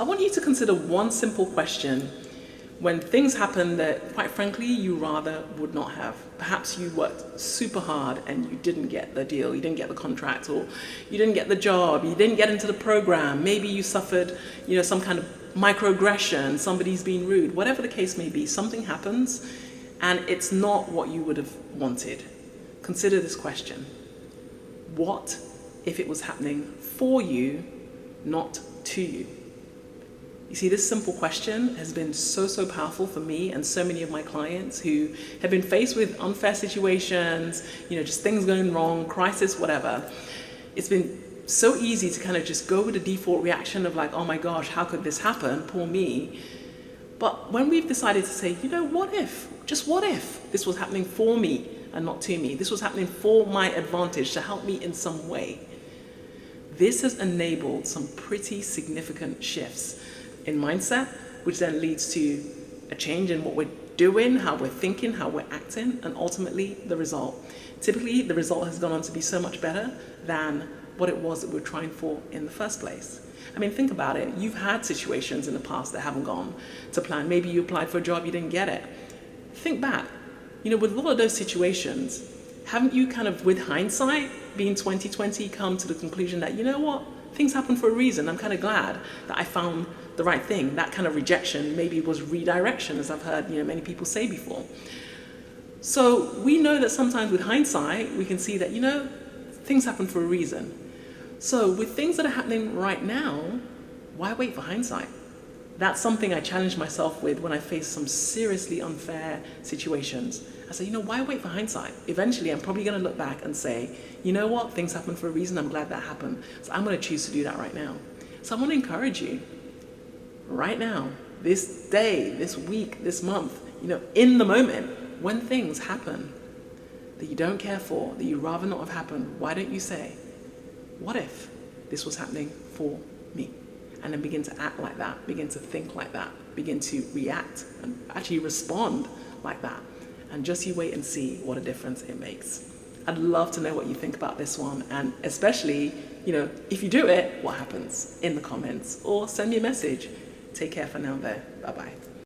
I want you to consider one simple question when things happen that, quite frankly, you rather would not have. Perhaps you worked super hard and you didn't get the deal, you didn't get the contract, or you didn't get the job, you didn't get into the program. Maybe you suffered, some kind of microaggression, somebody's being rude, whatever the case may be, something happens and it's not what you would have wanted. Consider this question. What if it was happening for you, not to you? You see, this simple question has been so powerful for me and so many of my clients who have been faced with unfair situations, just things going wrong, crisis, whatever. It's been so easy to kind of just go with the default reaction of like, oh my gosh, how could this happen? Poor me. But when we've decided to say, what if this was happening for me and not to me? This was happening for my advantage, to help me in some way. This has enabled some pretty significant shifts in mindset, which then leads to a change in what we're doing, how we're thinking, how we're acting, and ultimately the result. Typically, the result has gone on to be so much better than what it was that we're trying for in the first place. I mean, think about it. You've had situations in the past that haven't gone to plan. Maybe you applied for a job, you didn't get it. Think back. With a lot of those situations, haven't you kind of, with hindsight, being 2020, come to the conclusion that, things happen for a reason. I'm kind of glad that I found the right thing. That kind of rejection maybe was redirection, as I've heard many people say before. So we know that sometimes with hindsight, we can see that, things happen for a reason. So with things that are happening right now, why wait for hindsight? That's something I challenge myself with when I face some seriously unfair situations. I say, why wait for hindsight? Eventually, I'm probably going to look back and say, things happen for a reason. I'm glad that happened. So I'm going to choose to do that right now. So I want to encourage you right now, this day, this week, this month, in the moment, when things happen that you don't care for, that you'd rather not have happened, why don't you say, what if this was happening for me? And then begin to act like that, begin to think like that, begin to react and actually respond like that. And just you wait and see what a difference it makes. I'd love to know what you think about this one, and especially, if you do it, what happens in the comments, or send me a message. Take care for now there. Bye-bye.